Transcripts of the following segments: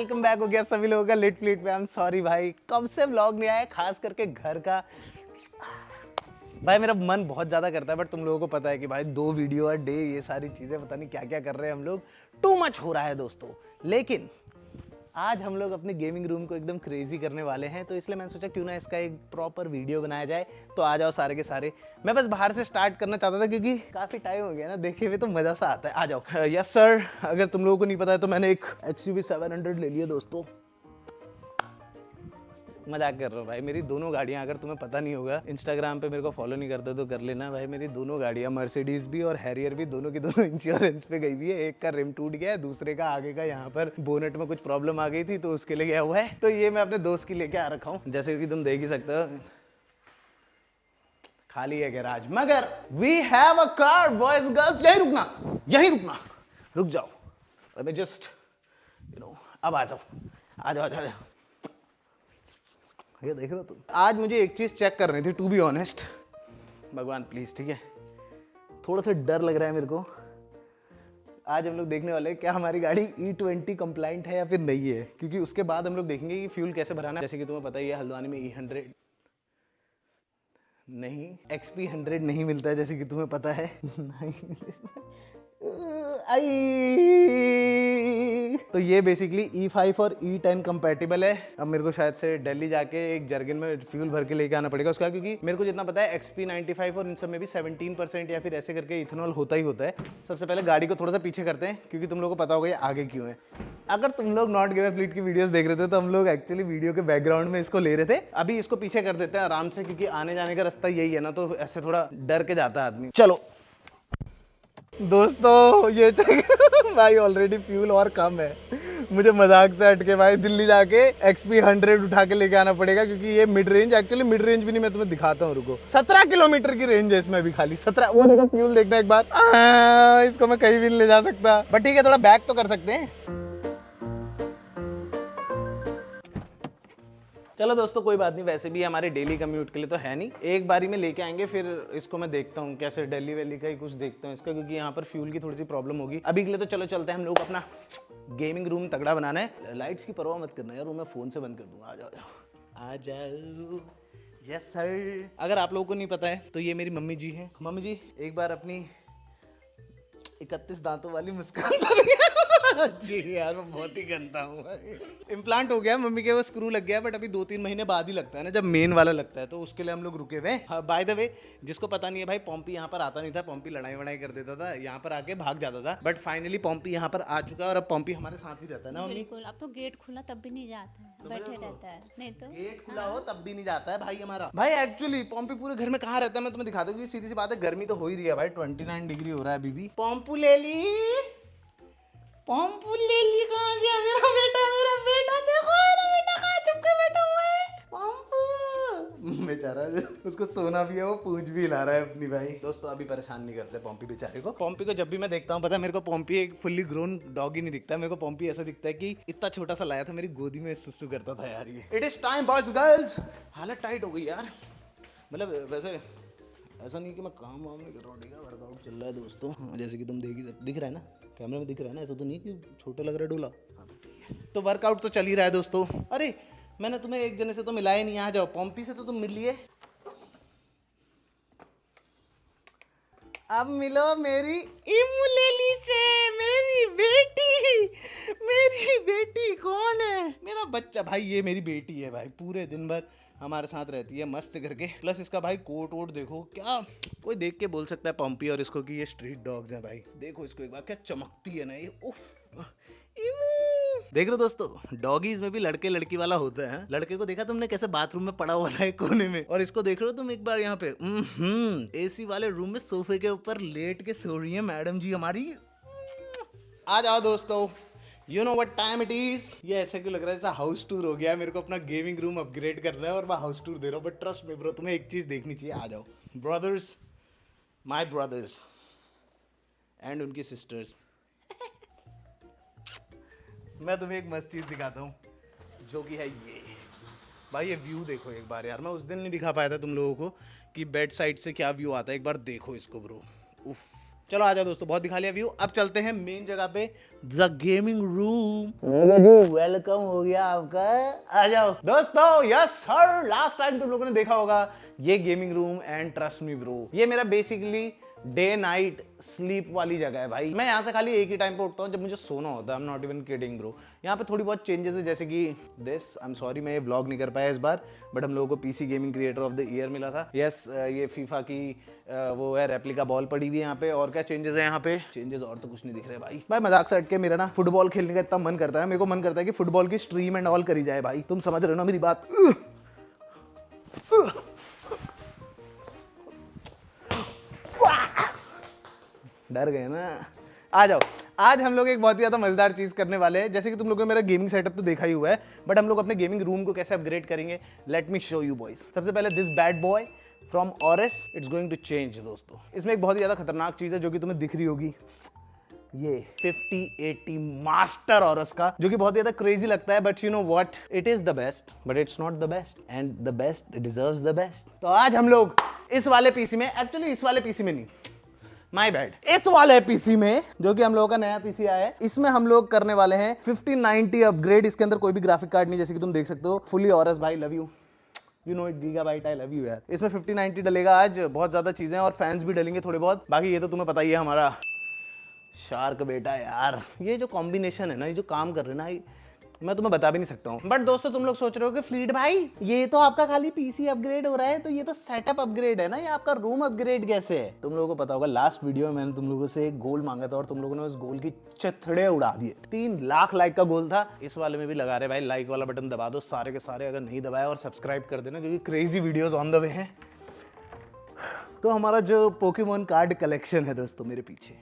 Welcome back हो गया सभी लोगों का लिट फ्लीट पे। आई एम सॉरी भाई, कब से व्लॉग नहीं आया, खास करके घर का। भाई मेरा मन बहुत ज़्यादा करता है, बट तुम लोगों को पता है कि भाई 2 वीडियो अ डे, ये सारी चीज़ें पता नहीं क्या क्या कर रहे हैं हम लोग, टू मच हो रहा है दोस्तों। लेकिन आज हम लोग अपने गेमिंग रूम को एकदम क्रेजी करने वाले हैं, तो इसलिए मैंने सोचा क्यों ना इसका एक प्रॉपर वीडियो बनाया जाए। तो आ जाओ सारे के सारे। मैं बस बाहर से स्टार्ट करना चाहता था क्योंकि काफ़ी टाइम हो गया ना देखे हुए, तो मज़ा सा आता है। आ जाओ। यस सर, अगर तुम लोगों को नहीं पता है तो मैंने एक XUV 700 ले लिया दोस्तों। मजाक कर रहा हूँ भाई, मेरी दोनों गाड़ियाँ, अगर तुम्हें पता नहीं होगा, इंस्टाग्राम पे मेरे को फॉलो नहीं करते तो कर लेना भाई। मेरी दोनों गाड़ियाँ, मर्सिडीज भी और हैरियर भी, दोनों की दोनों इंश्योरेंस पे गई हुई है। एक का रिम टूट गया है, दूसरे का आगे का यहाँ पर बोनेट में कुछ प्रॉब्लम आ गई थी तो उसके लिए गया हुआ है। तो ये मैं अपने दोस्त की लेके आ रखा हूँ, जैसे कि तुम देख ही सकते हो खाली है गैराज। मगर we have a car boys girls. यही रुकना, यही रुकना, रुक जाओ। अबे जस्ट अब आ जाओ, आ जाओ, आ जाओ। ये देख रहे हो तुम। आज मुझे एक चीज चेक करनी थी, टू बी ऑनेस्ट। भगवान प्लीज, ठीक है, थोड़ा सा डर लग रहा है मेरे को। आज हम लोग देखने वाले हैं क्या हमारी गाड़ी E20 कंप्लाइंट है या फिर नहीं है, क्योंकि उसके बाद हम लोग देखेंगे कि फ्यूल कैसे भराना है। जैसे कि तुम्हें पता ही है, हल्द्वानी में E100 नहीं, XP100 नहीं मिलता है, जैसे कि तुम्हें पता है। तो ये बेसिकली E5 और E10 कंपैटिबल है। अब मेरे को शायद से दिल्ली जाके एक जर्गन में फ्यूल भर के लेके आना पड़ेगा उसका, क्योंकि मेरे को जितना पता है XP95 और इन सब में भी 17% या फिर ऐसे करके इथेनॉल होता ही होता है। सबसे पहले गाड़ी को थोड़ा सा पीछे करते हैं, क्योंकि तुम लोगों को पता होगा ये आगे क्यों है। अगर तुम लोग नॉट गिव अ फ्लीट की वीडियोस देख रहे थे तो हम लोग एक्चुअली वीडियो के बैकग्राउंड में इसको ले रहे थे। अभी इसको पीछे कर देते हैं आराम से, क्योंकि आने जाने का रास्ता यही है ना, तो ऐसे थोड़ा डर के जाता है आदमी। चलो दोस्तों, ये भाई ऑलरेडी फ्यूल और कम है। मुझे मजाक से हटके भाई दिल्ली जाके XP100 उठा के लेके आना पड़ेगा, क्योंकि ये mid range, actually mid range भी नहीं, मैं तुम्हें दिखाता हूँ, रुको। 17 किलोमीटर की रेंज है इसमें अभी, खाली 17। वो देखो फ्यूल देखना एक बार। इसको मैं कहीं भी नहीं ले जा सकता, बट ठीक है, थोड़ा बैक तो कर सकते हैं। चलो दोस्तों, कोई बात नहीं, वैसे भी हमारे डेली कम्यूट के लिए तो है नहीं, एक बारी में लेके आएंगे। फिर इसको मैं देखता हूँ कैसे दिल्ली वैली का ही कुछ देखता हूँ इसका, क्योंकि यहाँ पर फ्यूल की थोड़ी सी प्रॉब्लम होगी। अभी के लिए तो चलो चलते हैं हम लोग अपना गेमिंग रूम तगड़ा बनाना है। लाइट्स की परवाह मत करना यार, वो मैं फोन से बंद कर दूंगा। आ जाओ, आ जाओ। Yes sir. अगर आप लोगों को नहीं पता है तो ये मेरी मम्मी जी हैं। मम्मी जी एक बार अपनी 31 दांतों वाली मुस्कान जी यार, मैं बहुत ही गंदा हूँ। इम्प्लांट हो गया मम्मी के, वो स्क्रू लग गया, बट अभी 2-3 महीने बाद ही लगता है ना, जब मेन वाला लगता है, तो उसके लिए हम लोग रुके हुए। बाय द वे, जिसको पता नहीं है भाई, पॉम्पी यहाँ पर आता नहीं था। पॉम्पी लड़ाई वड़ाई कर देता था, यहाँ पर आके भाग जाता था, बट फाइनली पॉम्पी यहाँ पर आ चुका है और अब पॉम्पी हमारे साथ ही रहता है ना मम्मी। बिल्कुल, अब तो गेट खुला तब भी नहीं जाता है, बैठे रहता है। नहीं तो गेट खुला हो तब भी नहीं जाता है भाई हमारा। भाई एक्चुअली पॉम्पी पूरे घर में कहाँ रहता है मैं तुम्हें दिखाता हूँ। सीधी सी बात है, गर्मी तो हो ही रही है भाई, 29 डिग्री हो रहा है अभी भी। पॉम्पू ले ली, पॉम्पू ले ली। कहाँ गया मेरा बेटा? मेरा बेटा देखो, मेरा बेटा कहाँ छुप के बैठा हुआ है। पॉम्पू बेचारा, उसको सोना भी है, वो पूंछ भी हिला रहा है अपनी। भाई दोस्तों, अभी परेशान नहीं करते पॉम्पी बेचारे को। पॉम्पी को जब भी मैं देखता हूँ, पता है मेरे को पॉम्पी एक फुल्ली ग्रोन डॉग ही नहीं दिखता। मेरे को पॉम्पी ऐसा दिखता है कि इतना छोटा सा लाया था, मेरी गोदी में सुसु करता था यार। ये it is time boys girls. हालत टाइट हो गई यार, मतलब वैसे ऐसा नहीं कि मैं काम वाम नहीं कर रहा हूँ, ठीक है, वर्कआउट चल रहा है दोस्तों। जैसे कि तुम दिख रहा है ना, कैमरे में दिख रहा है ना, ऐसा तो नहीं कि छोटा लग रहा है डोला। हाँ तो ठीक है, तो वर्कआउट तो चल ही रहा है दोस्तों। अरे मैंने तुम्हें एक जने से तो मिला ही नहीं, आ जाओ। पॉम्पी से तो तुम मिलिए, अब मिलो मेरी इमुलेली से। मेरी बेटी, मेरी बेटी कौन है? मेरा बच्चा भाई, ये मेरी बेटी है भाई। पूरे दिन भर हमारे साथ रहती है मस्त करके। प्लस इसका भाई कोट वोट देखो, क्या कोई देख के बोल सकता है पॉम्पी और इसको कि ये स्ट्रीट डॉग्स हैं भाई। देखो इसको एक बार, क्या चमकती है ना ये, उफ। देख रहे हो दोस्तों, डॉगीज में भी लड़के लड़की वाला होता है। लड़के को देखा तुमने कैसे बाथरूम में पड़ा हुआ था एक कोने में, और इसको देख रहे हो तुम एक बार यहाँ पे AC वाले रूम में सोफे के ऊपर लेट के सो रही है मैडम जी हमारी। आ जाओ दोस्तों, you know what time it is. ये ऐसा क्यों लग रहा है जैसा हाउस टूर हो गया। मेरे को अपना गेमिंग रूम अपग्रेड करना है और मैं हाउस टूर दे रहा हूँ, बट ट्रस्ट मी ब्रो, तुम्हें एक चीज देखनी चाहिए। आ जाओ ब्रदर्स, माय ब्रदर्स एंड उनकी सिस्टर्स। मैं तुम्हें एक मस्त चीज दिखाता हूँ, जो कि है ये भाई। ये व्यू देखो एक बार यार, मैं उस दिन नहीं दिखा पाया था तुम लोगों को कि बेड साइड से क्या व्यू आता है। एक बार देखो इसको ब्रो, उफ। चलो आ जाओ दोस्तों, बहुत दिखा लिया व्यू, अब चलते हैं मेन जगह पे, द गेमिंग रूम। वेलकम हो गया आपका, आ जाओ दोस्तों। यस सर, लास्ट टाइम तुम लोगों ने देखा होगा ये gaming room, and trust me bro, ये मेरा बेसिकली डे नाइट स्लीप वाली जगह है भाई। मैं यहाँ से खाली एक ही टाइम पे उठता हूँ, जब मुझे सोना होता है। I am not even kidding bro. यहाँ पे थोड़ी बहुत चेंजेस है, जैसे कि दिस, आई एम सॉरी मैं ये व्लॉग नहीं कर पाया इस बार, बट हम लोगों को PC gaming creator of the year मिला था। यस, ये फीफा की वो है रेप्लिका बॉल पड़ी हुई है यहाँ पे। और क्या चेंजेस है यहाँ पे? चेंजेस और तो कुछ नहीं दिख रहे भाई मजाक से हट के मेरा ना फुटबॉल खेलने का इतना मन करता है, मेरे को मन करता है कि फुटबॉल की स्ट्रीम एंड ऑल करी जाए भाई। तुम समझ रहे हो ना मेरी बात? डर गए ना? आ जाओ, आज हम लोग एक बहुत ही ज़्यादा मजेदार चीज़ करने वाले हैं। जैसे कि तुम लोगों ने मेरा गेमिंग सेटअप तो देखा ही हुआ है, बट हम लोग अपने गेमिंग रूम को कैसे अपग्रेड करेंगे, let me show you boys. सबसे पहले this bad boy from Aorus, it's going to change दोस्तों। इसमें एक बहुत ही ज़्यादा खतरनाक चीज़ है जो कि तुम्हें दिख रही होगी, ये 5080 मास्टर ऑरस का, जो कि बहुत ज्यादा क्रेजी लगता है। But you know what, it is the best, but it's not the best, and the best deserves the best. तो आज हम लोग इस वाले पीसी में, एक्चुअली इस वाले पीसी में नहीं, माय बैड, इस वाले पीसी में, जो कि हम लोगों का नया पीसी आया है, इसमें हम लोग करने वाले हैं 5090 अपग्रेड। इसके अंदर कोई भी ग्राफिक कार्ड नहीं, जैसे कि तुम देख सकते हो। फुली ऑरस भाई, love you, you know it, gigabyte, I love you यार। इसमें 5090 डलेगा आज, बहुत ज्यादा चीजें और फैंस भी डलेंगे थोड़े बहुत। बाकी ये तो तुम्हें पता ही है, हमारा शार्क बेटा यार, ये जो कॉम्बिनेशन है ना, ये जो काम कर रहे हैं ना, मैं तुम्हें बता भी नहीं सकता हूँ। बट दोस्तों तुम लोग सोच रहे हो कि फ्लीट भाई ये तो आपका खाली पीसी अपग्रेड हो रहा है, तो ये तो सेटअप अपग्रेड है ना, ये आपका रूम अपग्रेड कैसे है? तुम लोगों को पता होगा लास्ट वीडियो में मैंने तुम लोगों से एक गोल मांगा था और तुम लोगों ने उस गोल की चथड़े उड़ा दिए। 3 लाख लाइक का गोल था। इस वाले में भी लगा रहे भाई, लाइक वाला बटन दबा दो सारे के सारे, अगर नहीं दबाया, और सब्सक्राइब कर देना, क्योंकि crazy videos on the way हैं। तो हमारा जो पोकेमोन कार्ड कलेक्शन है दोस्तों मेरे पीछे,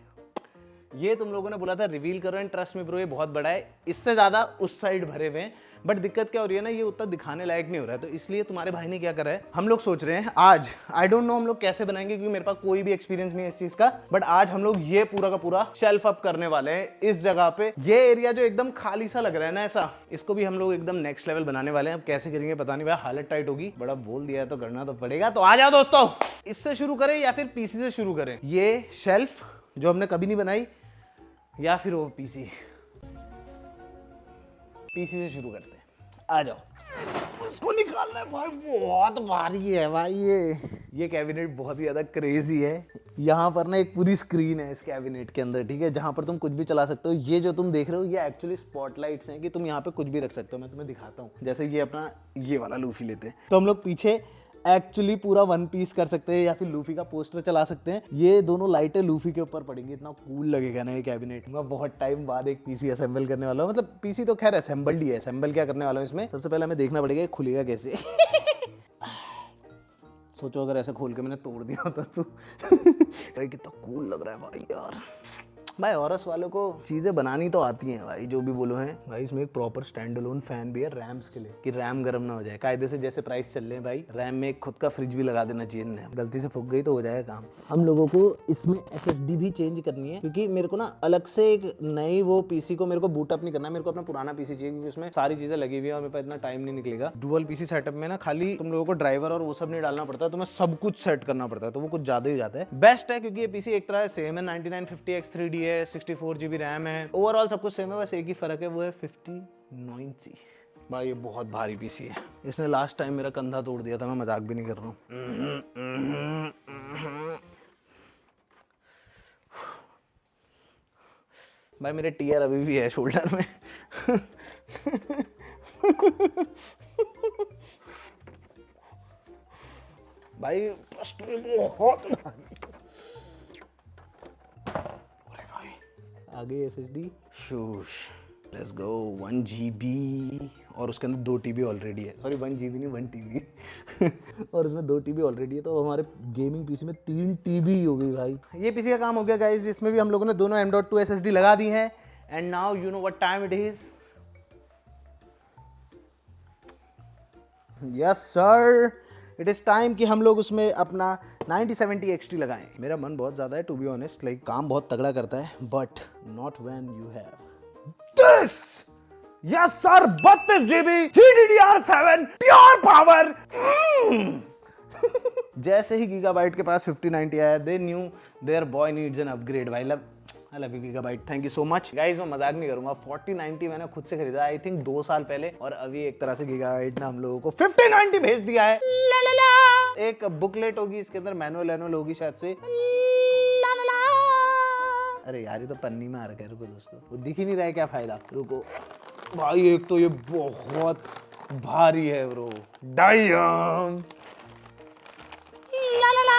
ये तुम लोगों ने बोला था रिवील करो, एंड ट्रस्ट में ब्रो ये बहुत बड़ा है, इससे ज्यादा उस साइड भरे हुए हैं। बट दिक्कत क्या हो रही है ना, ये उतना दिखाने लायक नहीं हो रहा है, तो इसलिए तुम्हारे भाई ने क्या करा है, हम लोग सोच रहे हैं आज, आई डोंट नो हम लोग कैसे बनाएंगे, क्योंकि मेरे पास कोई भी एक्सपीरियंस नहीं है इस चीज का, बट आज हम लोग ये पूरा का पूरा शेल्फ अप करने वाले हैं इस जगह पे। ये एरिया जो एकदम खाली सा लग रहा है ना ऐसा, इसको भी हम लोग एकदम नेक्स्ट लेवल बनाने वाले हैं। अब कैसे करेंगे पता नहीं भाई, हालत टाइट होगी, बड़ा बोल दिया है तो करना तो पड़ेगा। तो आ जाओ दोस्तों, इससे शुरू करें या फिर पीसी से शुरू करें? ये शेल्फ जो हमने कभी नहीं बनाई, या फिर वो पीसी से शुरू करते हैं। आ जाओ, इसको निकालना है भाई, बहुत भारी है भाई ये कैबिनेट बहुत ही ज्यादा क्रेजी है। यहाँ पर ना एक पूरी स्क्रीन है इस कैबिनेट के अंदर, ठीक है, जहाँ पर तुम कुछ भी चला सकते हो। ये जो तुम देख रहे हो ये एक्चुअली स्पॉटलाइट्स हैं कि तुम यहाँ पे कुछ भी रख सकते हो। मैं तुम्हें दिखाता हूँ, जैसे ये अपना ये वाला लूफी लेते हैं, तो हम लोग पीछे एक्चुअली पूरा वन पीस कर सकते हैं, या फिर लूफी का पोस्टर चला सकते हैं। ये दोनों लाइटें लूफी के ऊपर पड़ेंगी, इतना कूल लगेगा ना ये कैबिनेट। मैं बहुत टाइम बाद एक पीसी असेंबल करने वाला हूँ, मतलब पीसी तो खैर असेंबल्ड ही है, असेंबल क्या करने वाला हूँ इसमें, सबसे पहले हमें देखना पड़ेगा खुलेगा कैसे। सोचो अगर ऐसे खोल के मैंने तोड़ दिया होता तो भाई कितना कूल लग रहा है भाई यार। भाई ऑरस वालों को चीजें बनानी तो आती हैं भाई, जो भी बोलो हैं भाई। इसमें एक प्रॉपर स्टैंड अलोन फैन भी है रैम्स के लिए, कि रैम गर्म ना हो जाए। कायदे से जैसे प्राइस चल रहे हैं भाई, रैम में एक खुद का फ्रिज भी लगा देना चाहिए, गलती से फूक गई तो हो जाएगा काम। हम लोगों को इसमें SSD भी चेंज करनी है, क्योंकि मेरे को ना अलग से एक नई वो पीसी को मेरे को बूटअप नहीं करना, मेरे को अपना पुराना पीसी चाहिए, क्योंकि उसमें सारी चीजें लगी हुई है और मेरे पास इतना टाइम नहीं निकलेगा। डुअल पीसी सेटअप में ना खाली तुम लोगों को ड्राइवर और वो सब नहीं डालना पड़ता, तुम्हें सब कुछ सेट करना पड़ता है, तो वो कुछ ज्यादा ही जाता है। बेस्ट है क्योंकि ये पीसी एक तरह से सेम है, 9950X 3D है, 64GB रैम है, ओवरऑल सब कुछ सेम है, बस एक ही फर्क है, वो है 5090। भाई ये बहुत भारी पीसी है, इसने लास्ट टाइम मेरा कंधा तोड़ दिया था, मैं मजाक भी नहीं कर रहा हूँ। भाई मेरे टीयर अभी भी है शोल्डर में। भाई फर्स्ट में बहुत भारी। आगे SSD शूश, लेट्स गो 1 GB, और उसके अंदर 2 TB ऑलरेडी है, सॉरी 1 GB नहीं 1 TB और उसमें 2 TB ऑलरेडी है, तो हमारे गेमिंग पीसी में 3 TB हो गई भाई। ये पीसी का काम हो गया गाइस, इसमें भी हम लोगों ने दोनों M.2 SSD लगा दी है। And now you know what time it is. Yes sir, it is time कि हम लोग उसमें अपना 9070 XT लगाएं। मेरा मन बहुत ज्यादा है टू बी ऑनेस्ट, लाइक काम बहुत तगड़ा करता है, but not when you have this. Yes sir, 32 GB GDDR7 pure power. जैसे ही गीगाबाइट के पास 5090 आया, the new their boy needs an upgrade. भाई I love you Gigabyte, thank you so much. Guys मैं मजाक नहीं करूंगा, 4090 मैंने खुद से खरीदा आई थिंक 2 साल पहले, और अभी एक तरह से गीगाबाइट ने हम लोगों को 5090 भेज दिया है। ला ला ला। एक बुकलेट होगी इसके अंदर, मैनुअल एनुअल होगी शायद से। ला ला ला। अरे यार ये तो पन्नी में आ रखा है, रुको दोस्तों, वो दिख ही नहीं रहा है, क्या फायदा, रुको भाई। एक तो ये बहुत भारी है ब्रो, डायम। ला ला ला।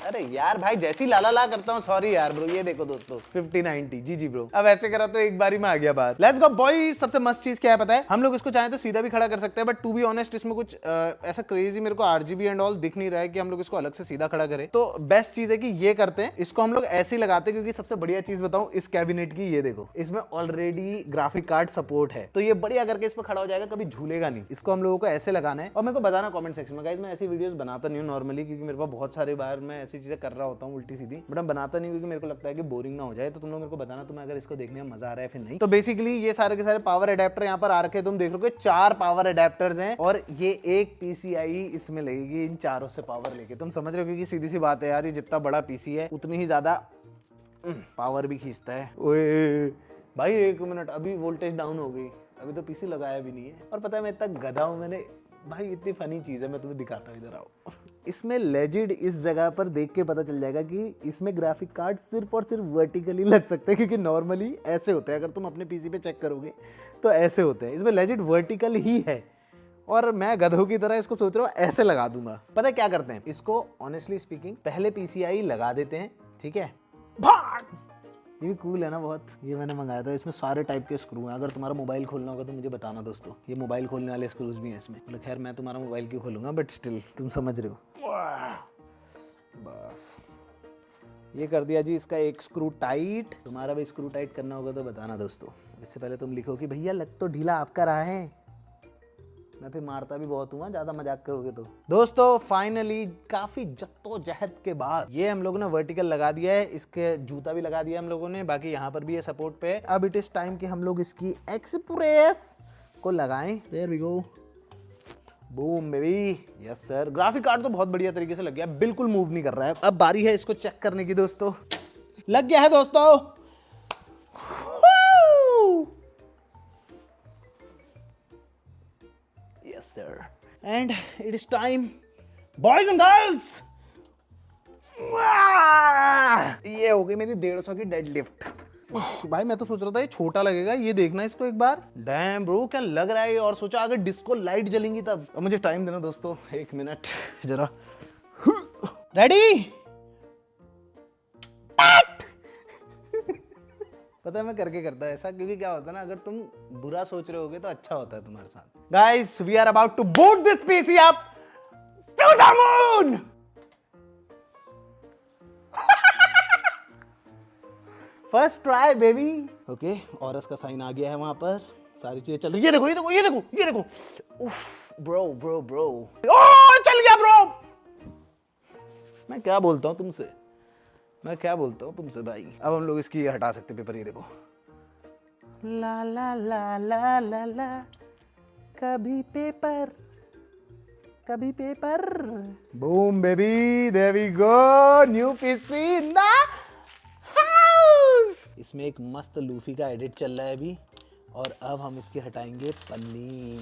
अरे यार भाई जैसी लाला ला करता हूँ, सॉरी यार ब्रो। ये देखो दोस्तों 5090, जी ब्रो। अब ऐसे करा तो एक बारी में आ गया बाहर। Let's go boy. सबसे मस्त चीज क्या है पता है, हम लोग इसको चाहे तो सीधा भी खड़ा कर सकते हैं, बट टू बी ऑनेस्ट इसमें कुछ ऐसा क्रेजी मेरे को आरजीबी एंड ऑल दिख नहीं रहा है कि हम लोग इसको अलग से सीधा खड़ा करें। तो बेस्ट चीज है कि ये करते हैं, इसको हम लोग ऐसे ही लगाते हैं, क्योंकि सबसे बढ़िया चीज बताऊं इस कैबिनेट की, ये देखो इसमें ऑलरेडी ग्राफिक कार्ड सपोर्ट है, तो ये बढ़िया करके इस पर खड़ा हो जाएगा, कभी झूलेगा नहीं। इसको हम लोगों को ऐसे लगाना है, और मेरे को बताना कमेंट सेक्शन में गाइस। मैं ऐसी वीडियोस बनाता नहीं हूँ नॉर्मली, क्योंकि मेरे पास बहुत सारे बार मैं ऐसी चीजें कर रहा होता हूँ उल्टी सीधी, बट मैं बनाता नहीं क्योंकि मेरे को लगता है कि बोरिंग ना हो जाए। तो तुम लोग मेरे को बताना तुम्हें अगर इसको देखने में मजा आ रहा है फिर नहीं। तो बेसिकली ये सारे के सारे पावर अडेप्टर यहाँ पर आ रखे हैं, तुम देख रहे हो 4 पावर अडेप्टर्स हैं, और ये एक पीसीआई इसमें लगेगी इन चारों से पावर लेके। तुम समझ रहे हो, क्योंकि सीधी सी बात है यार, ये जितना बड़ा पीसी है उतनी ही ज्यादा पावर भी खींचता है। ओए भाई 1 मिनट, अभी वोल्टेज डाउन हो गई, अभी तो पीसी लगाया भी नहीं है। और पता है मैं इतना गधा हूं, मैंने भाई इतनी फनी चीज है, मैं तुम्हें दिखाता हूँ, इधर आओ। इसमें लेजिड इस जगह पर देख के पता चल जाएगा कि इसमें ग्राफिक कार्ड सिर्फ और सिर्फ वर्टिकली लग सकते हैं, क्योंकि नॉर्मली ऐसे होते हैं, अगर तुम अपने पीसी पे चेक करोगे तो ऐसे होते हैं। इसमें लेजिड वर्टिकल ही है, और मैं गधों की तरह इसको सोच रहा हूँ ऐसे लगा दूंगा। पता है क्या करते हैं, इसको ऑनेस्टली स्पीकिंग पहले पीसीआई लगा देते हैं, ठीक है। ये भी कूल है ना बहुत, ये मैंने मंगाया था। इसमें सारे टाइप के स्क्रू हैं, अगर तुम्हारा मोबाइल खोलना होगा तो मुझे बताना दोस्तों। ये मोबाइल खोलने वाले स्क्रूज भी हैं इसमें, मतलब खैर मैं तुम्हारा मोबाइल क्यों खोलूंगा, बट स्टिल तुम समझ रहे हो। बस ये कर दिया जी इसका एक स्क्रू टाइट। तुम्हारा भी स्क्रू टाइट करना होगा तो बताना दोस्तों। इससे पहले तुम लिखो कि भैया लग तो ढीला आपका रहा है, मैं फिर मारता भी बहुत हुआ ज्यादा मजाक करोगे तो। दोस्तों फाइनली काफी जद्दोजहद के बाद ये हम लोगों ने वर्टिकल लगा दिया है, इसके जूता भी लगा दिया हम लोगों ने, बाकी यहाँ पर भी ये सपोर्ट पे है। अब इट इज टाइम कि हम लोग इसकी एक्सप्रेस को लगाएं। There we go, boom baby, yes sir. Graphic card तो बहुत बढ़िया तरीके से लग गया, बिल्कुल मूव नहीं कर रहा है। अब बारी है इसको चेक करने की दोस्तों। लग गया है दोस्तों, and it is time boys and girls, ये हो गई मेरी 150 की डेडलिफ्ट। भाई मैं तो सोच रहा था ये छोटा लगेगा, ये देखना इसको एक बार। डैम ब्रो क्या लग रहा है ये, और सोचा अगर डिस्को लाइट जलेंगी तब। अब मुझे टाइम देना दोस्तों, 1 मिनट जरा। रेडी? पता है मैं करके करता है ऐसा, क्योंकि क्या होता है ना, अगर तुम बुरा सोच रहे होगे तो अच्छा होता है तुम्हारे साथ। Guys we are about to boot this PC up to the moon. First try baby. Okay, Aorus का साइन आ गया है वहां पर, सारी चीजें चल रही। ये देखो ये देखो ये देखो ये देखो, उफ ब्रो ब्रो ब्रो, ओ चल गया ब्रो। मैं क्या बोलता हूँ तुमसे, मैं क्या बोलता हूँ तुमसे भाई। अब हम लोग इसकी हटा सकते पेपर, ये देखो। ला ला ला ला ला ला, कभी पेपर कभी paper. Boom baby, there we go, new PC in the house. इसमें एक मस्त लूफी का एडिट चल रहा है अभी, और अब हम इसकी हटाएंगे पन्नी।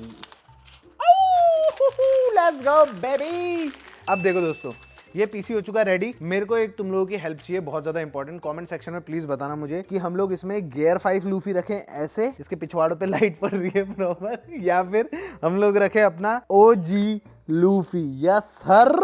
Let's go baby. अब देखो दोस्तों, ये पीसी हो चुका है रेडी। मेरे को एक तुम लोगों की हेल्प चाहिए, बहुत ज्यादा इंपॉर्टेंट। कमेंट सेक्शन में प्लीज बताना मुझे कि हम लोग इसमें गियर 5 लूफी रखें ऐसे, इसके पिछवाड़ों पे लाइट पड़ रही है प्रॉपर, या फिर हम लोग रखें अपना ओजी लूफी, या सर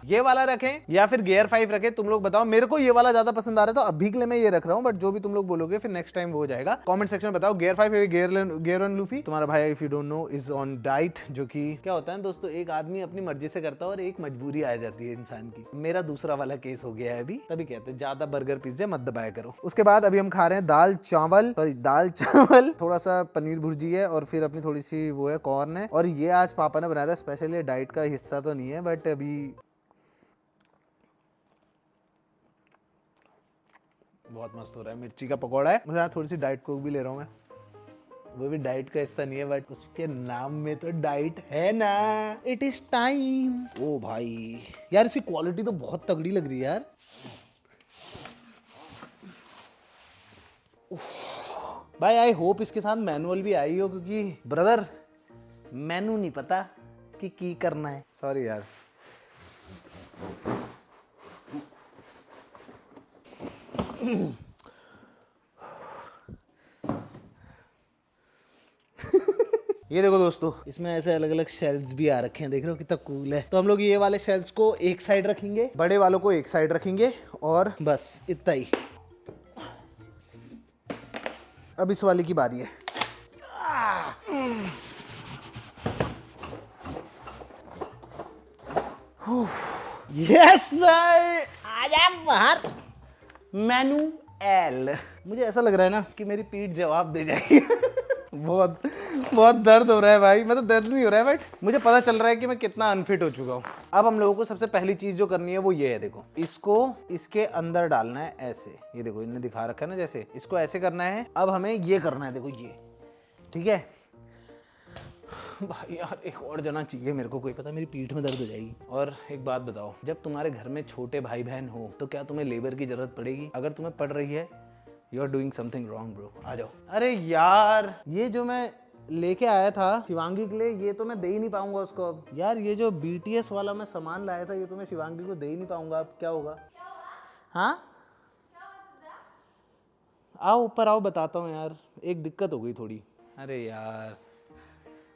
ये वाला रखें, या फिर गियर 5 रखें। तुम लोग बताओ, मेरे को ये वाला ज्यादा पसंद आ रहा है, तो अभी के लिए मैं ये रख रहा हूँ, बट जो भी तुम लोग बोलोगे फिर नेक्स्ट टाइम वो हो जाएगा। कमेंट सेक्शन में बताओ गियर 5 या गियर 1 लूफी। तुम्हारा भाई if you don't know is on diet, जो कि क्या होता है दोस्तों, एक आदमी अपनी मर्जी से करता है और एक मजबूरी आ जाती है इंसान की। मेरा दूसरा वाला केस हो गया है अभी, तभी कहते हैं ज्यादा बर्गर पिज्जे मत दबाया करो। उसके बाद अभी हम खा रहे हैं दाल चावल, थोड़ा सा पनीर भुर्जी है, और फिर अपनी थोड़ी सी वो है कॉर्न है, और ये आज पापा ने बनाया था स्पेशली। डाइट का हिस्सा तो नहीं है, बट अभी बहुत मस्त हो रहा है। मिर्ची का पकौड़ा है, मुझे थोड़ी सी डाइट कोक भी ले रहा हूँ मैं। वो भी डाइट का हिस्सा नहीं है, बट उसके नाम में तो डाइट है ना। It is time. ओ भाई यार, इसकी क्वालिटी तो बहुत तगड़ी लग रही है यार। भाई आई होप इसके साथ मैनुअल भी आई हो, क्योंकि ब्रदर मैनू नहीं पता कि की करना है। सॉरी यार। ये देखो दोस्तों, इसमें ऐसे अलग अलग शेल्फ्स भी आ रखे हैं, देख रहे हो कितना कूल है। तो हम लोग ये वाले शेल्फ्स को एक साइड रखेंगे, बड़े वालों को एक साइड रखेंगे, और बस इतना ही। अब इस वाले की बारी है। यस आजा बाहर। मैनुअल। मुझे ऐसा लग रहा है ना कि मेरी पीठ जवाब दे जाएगी। बहुत बहुत दर्द हो रहा है भाई। मतलब दर्द नहीं हो रहा है, बट मुझे पता चल रहा है कि मैं कितना अनफिट हो चुका हूँ। अब हम लोगों को सबसे पहली चीज जो करनी है वो ये है, देखो इसको इसके अंदर डालना है ऐसे। ये देखो इन्होंने दिखा रखा है ना, जैसे इसको ऐसे करना है। अब हमें ये करना है, देखो ये, ठीक है भाई। यार एक और जना चाहिए मेरे को, कोई पता मेरी पीठ में दर्द हो जाएगी। और एक बात बताओ, जब तुम्हारे घर में छोटे भाई बहन हो तो क्या तुम्हें लेबर की जरूरत पड़ेगी? अगर तुम्हें पड़ रही है, you are doing something wrong bro. आ जाओ। अरे यार, ये जो मैं लेके आया था शिवांगी के लिए, ये तो मैं दे ही नहीं पाऊंगा उसको अब। यार ये जो BTS वाला मैं सामान लाया था, ये तो मैं शिवांगी को दे ही नहीं पाऊंगा अब। क्या होगा? हाँ आओ ऊपर आओ, बताता हूँ यार। एक दिक्कत हो गई थोड़ी। अरे यार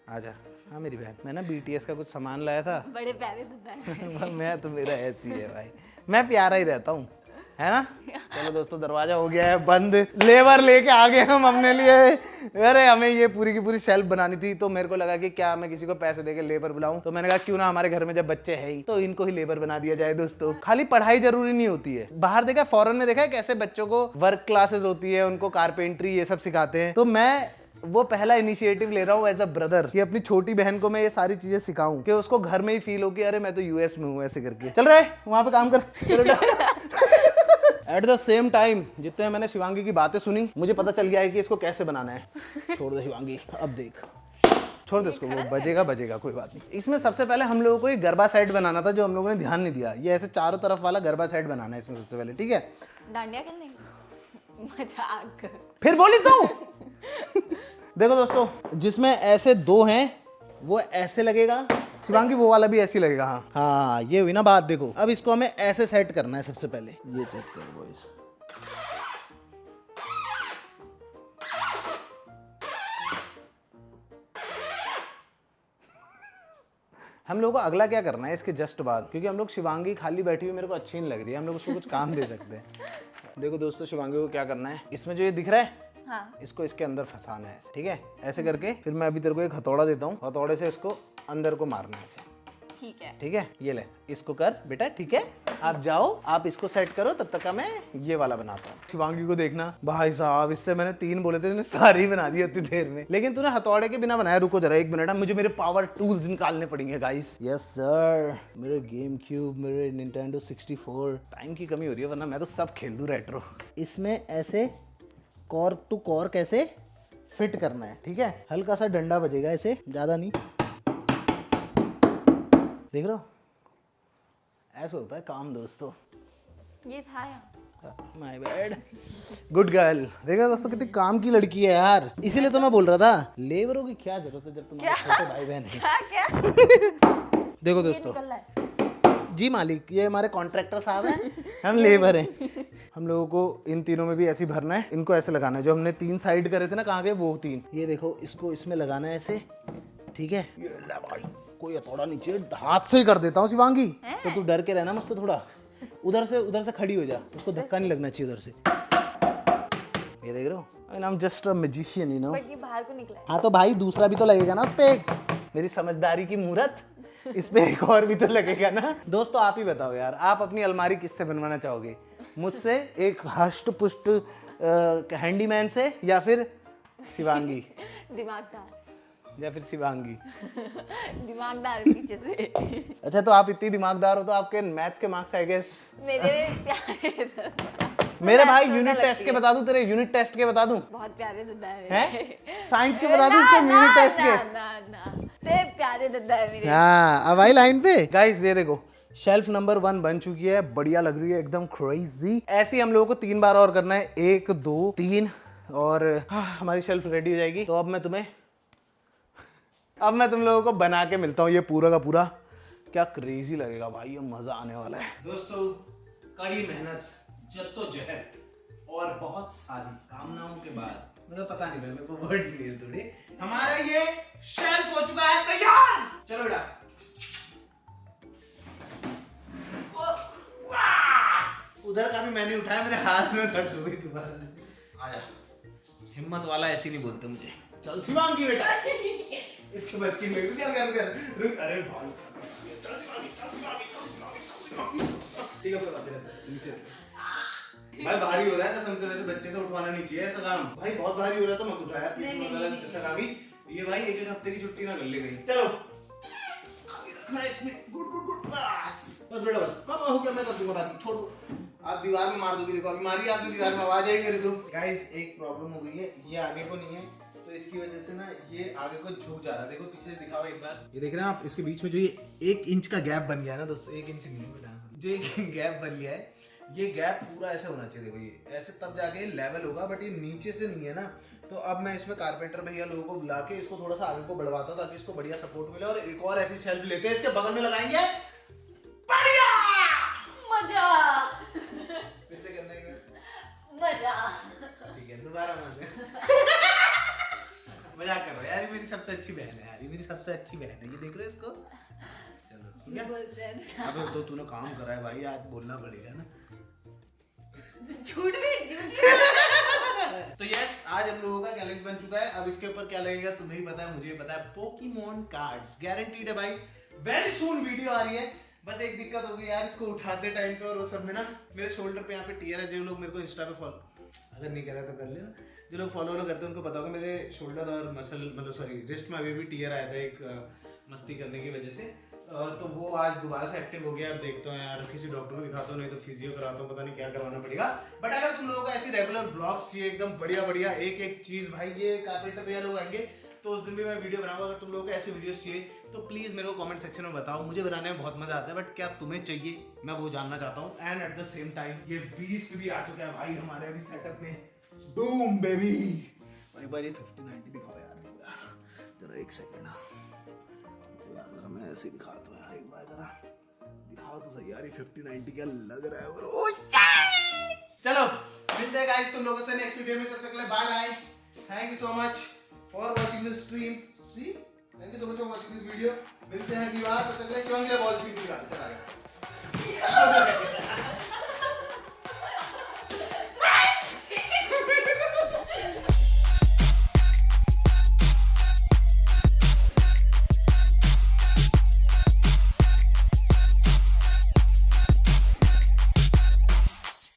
आजा। हाँ मेरी बहन, मैं ना BTS का कुछ सामान लाया था। बड़े प्यारे दूल्हा है। मैं तो, मेरा ऐसी है भाई, मैं प्यारा ही रहता हूँ, है ना। चलो दोस्तों, दरवाजा हो गया है बंद। लेबर लेके आ गए हम अपने लिए। अरे हमें ये पूरी की पूरी शेल्फ बनानी थी, तो मेरे को लगा कि क्या मैं किसी को पैसे देके लेबर बुलाऊं, तो मैंने कहा क्यों ना हमारे घर में जब बच्चे हैं ही, तो इनको ही लेबर बना दिया जाए। दोस्तों खाली पढ़ाई जरूरी नहीं होती है। बाहर देखा, फॉरेन में देखा है कैसे बच्चों को वर्क क्लासेस होती है, उनको कारपेंट्री ये सब सिखाते हैं। तो मैं वो पहला इनिशिएटिव ले रहा हूँ एज अ ब्रदर, कि अपनी छोटी बहन को मैं ये सारी चीजें सिखाऊं, कि उसको घर में ही फील हो कि अरे मैं तो US में हूँ, ऐसे करके। चल रहा है वहां पे काम कर। एट द सेम टाइम जितने मैंने शिवांगी की बातें सुनी, मुझे पता चल गया है कि इसको कैसे बनाना है। छोड़ दे शिवांगी, अब देख, छोड़ दे इसको, वो बजेगा कोई बात नहीं। इसमें सबसे पहले हम लोगों को एक गरबा सेट बनाना था, जो हम लोगों ने ध्यान नहीं दिया। ये ऐसे चारों तरफ वाला गरबा सेट बनाना है इसमें सबसे पहले, ठीक है। डांडिया खेलने मजाक। फिर बोली तो। देखो दोस्तों, जिसमें ऐसे दो हैं वो ऐसे लगेगा, शिवांगी वो वाला भी ऐसे लगेगा। हाँ हाँ, ये हुई ना बात। देखो अब इसको हमें ऐसे सेट करना है सबसे पहले। ये चेक कर बॉयज, हम लोगों को अगला क्या करना है इसके जस्ट बाद, क्योंकि हम लोग शिवांगी खाली बैठी हुई मेरे को अच्छी नहीं लग रही है, हम लोग उसको कुछ काम दे सकते हैं। देखो दोस्तों, शिवांगी को क्या करना है, इसमें जो ये दिख रहा है, हाँ। इसको इसके अंदर फंसाना है, ठीक है। ऐसे करके फिर मैं अभी तेरे को एक हथौड़ा देता हूँ, हथौड़े से इसको अंदर को मारना है ऐसे, ठीक है। ठीक है। ये ले, इसको कर बेटा, ठीक है। आप जाओ, आप इसको सेट करो, तब तक का मैं ये वाला बनाता हूँ। शिवांगी को देखना भाई साहब, इससे मैंने 3 बोले थे, सारी बना दी इतनी देर में, लेकिन तूने हथौड़े के बिना बनाया। रुको जरा 1 मिनट, मुझे मेरे पावर टूल्स निकालने पड़ेंगे गाइस। यस सर, मेरे गेम क्यूब, मेरे Nintendo 64। टाइम की कमी हो रही है, वरना मैं तो सब खेल दूं रेट्रो। इसमें ऐसे कॉर्क टू कॉर्क ऐसे फिट करना है, ठीक है। हल्का सा डंडा बजेगा ऐसे, ज्यादा नहीं। देख रहे हो, ऐसा होता है काम दोस्तों। ये था यार, माय बैड, गुड गर्ल। देखा दोस्तों, कितनी काम की लड़की है यार। इसीलिए तो मैं बोल रहा था, लेबरों की क्या जरूरत है जब तुम्हारे छोटे भाई बहन है। क्या देखो दोस्तों, जी मालिक, ये हमारे कॉन्ट्रैक्टर साहब हैं, हम लेबर हैं। हम लोगों को इन तीनों में भी ऐसे ही भरना है, इनको ऐसे लगाना है। जो हमने 3 साइड करे थे ना, कहाँ गए वो 3। ये देखो, इसको इसमें लगाना है ऐसे, ठीक है। ये ले भाई, कोई हथौड़ा नीचे, हाथ से ही कर देता हूँ शिवांगी, तो तू डर के रहना मुझसे थोड़ा। उधर से खड़ी हो जा, उसको धक्का नहीं लगना चाहिए उधर से। ये देख रहे हो, I am just a magician, you know. But ये बाहर को निकला है। हाँ तो भाई दूसरा भी तो लगेगा ना उस पे एक। मेरी समझदारी की मूरत, इस पे एक और भी तो लगेगा ना। दोस्तों आप ही बताओ यार, आप अपनी अलमारी किससे बनवाना चाहोगे? मुझसे, एक हष्ट पुष्ट हैंडीमैन से, या फिर शिवांगी? दिमागदार, या फिर शिवांगी? दिमागदार पीछे से। अच्छा, तो आप इतनी दिमागदार हो तो आपके मैथ्स के मार्क्स आई गेस मेरे प्यारे मेरे भाई यूनिट टेस्ट के बता दूं, तेरे यूनिट टेस्ट के बता दूं? बहुत प्यारे दद्दा है हैं? साइंस के बता दूं, इसके यूनिट टेस्ट के? ना ते प्यारे दद्दा है मेरे। हाँ, अब आई लाइन पे। गाइस ये देखो, शेल्फ नंबर 1 बन चुकी है, बढ़िया लग रही है, एकदम क्रेजी। ऐसे ही हम लोगों को 3 बार और करना है, 1 2 3 और हमारी शेल्फ रेडी हो जाएगी। तो अब मैं तुम लोगों को बना के मिलता हूँ ये पूरा का पूरा। क्या क्रेजी लगेगा भाई, ये मजा आने वाला है। दोस्तों, कड़ी मेहनत, जद्दोजहद और बहुत सारी कामनाओं के बाद, मुझे पता नहीं भाई, मेरे को वर्ड्स नहीं है थोड़े, हमारा ये शेल्फ हो चुका है तैयार। चलो बेटा, उधर का भी मैंने उठाया, मेरे हाथ में दर्द हो गई दोबारा से। आजा, हिम्मत वाला ऐसे नहीं बोलते मुझे। चल शिवांगी बेटा, इसके बाद की मेरी कर रुक, अरे भाई चल शिवांगी। ठीक है, कोई बात नहीं, नीचे भाई भारी हो रहा है कसम से, वैसे बच्चे से उठवाना नहीं चाहिए ऐसा काम। भाई बहुत भारी हो रहा है तो मत उठा यार, नहीं। ये भाई 1 हफ्ते की छुट्टी ना कर ले गई। चलो रखना इसमें, गुड बस बेटा, बस पापा हो गया, मैं कर दूंगा, बाकी छोड़ दो। आप दीवार में मार दोगे, देखो अभी मारी आपने दीवार में, आवाज आएगी मेरे को। गाइस एक प्रॉब्लम हो गई है, ये आगे को नहीं है तो इसकी वजह से ना ये आगे को झुक जा रहा है। देखो पीछे दिखाओ एक बार, ये देख रहे हैं आप, इसके बीच में जो ये 1 इंच का गैप बन गया है ना दोस्तों, 1 इंच नहीं बेटा, जो एक गैप बन गया है, ये गैप पूरा ऐसे होना चाहिए। देखो ये ऐसे तब जाके लेवल होगा, बट ये नीचे से नहीं है ना। तो अब मैं इसमें कारपेंटर भैया लोगों को बुला के इसको थोड़ा सा आगे को बढ़वाता ताकि इसको बढ़िया सपोर्ट मिले। और एक और ऐसी शेल्फ लेते हैं, इसके बगल में लगाएंगे, बढ़िया मजा। फिर से करने का मजा। ठीक है, दोबारा मजाक कर रहा है यार, मेरी सबसे अच्छी बहन है यार, ये मेरी सबसे अच्छी बहन है, ये देख रहे हो इसको। चलो ठीक है, अब तो तूने काम करा है भाई, आज बोलना पड़ेगा ना। झूठ भी तो यस, आज हम लोगों का गैलेक्सी बन चुका है। अब इसके ऊपर क्या लगेगा तुम्हें ही पता है, मुझे पता है, पोकेमॉन कार्ड्स गारंटीड है भाई। वेरी सून वीडियो आ रही है। बस एक दिक्कत होगी यार, इसको उठाते टाइम पे और वो सब में ना मेरे शोल्डर पे यहाँ पे टीयर है। जो लोग मेरे को इंस्टा पे फॉलो, अगर नहीं कर रहे तो कर लेना, जो लोग फॉलो करते हैं उनको पता होगा मेरे शोल्डर और मसल, मतलब सॉरी रिस्ट में अभी भी टीयर आया था एक मस्ती करने की वजह से। तो वो आज दोबारा से एक्टिव हो गया। अब देखता हूँ यार, किसी डॉक्टर को दिखाता हूँ, नहीं तो फिजियो कराता हूँ, पता नहीं क्या करवाना पड़ेगा। बट अगर तुम लोगों को ऐसी रेगुलर ब्लॉग्स चाहिए एकदम बढ़िया बढ़िया, एक एक चीज भाई, ये कारपेंटर भैया लोग आएंगे तो उस दिन भी मैं वीडियो बनाऊंगा। अगर तुम लोगों को ऐसे वीडियोस चाहिए तो प्लीज मेरे को कमेंट सेक्शन में बताओ, मुझे बनाने में बहुत मजा आता है, बट क्या तुम्हें चाहिए मैं वो जानना चाहता हूँ। And at the same time ये बीस्ट भी आ चुका है भाई हमारे अभी सेटअप में। बूम बेबी, एक बार ये 50-90 दिखाओ यार, जरा एक सेकंड यार, जरा मैं ऐसे दिखाता हूँ यार, एक बार जरा दिखाओ तो सही यार, ये 50-90 क्या लग रहा है ब्रो। चलो मिलते हैं गाइस तुम लोगों से नेक्स्ट वीडियो में, तब तक के लिए bye bye. Thank you so much for watching this stream, thank you so much for watching this video. मिलते हैं अगली बार, तब तक के लिए शिवांगी बॉल स्क्रीन दिखा चला गया।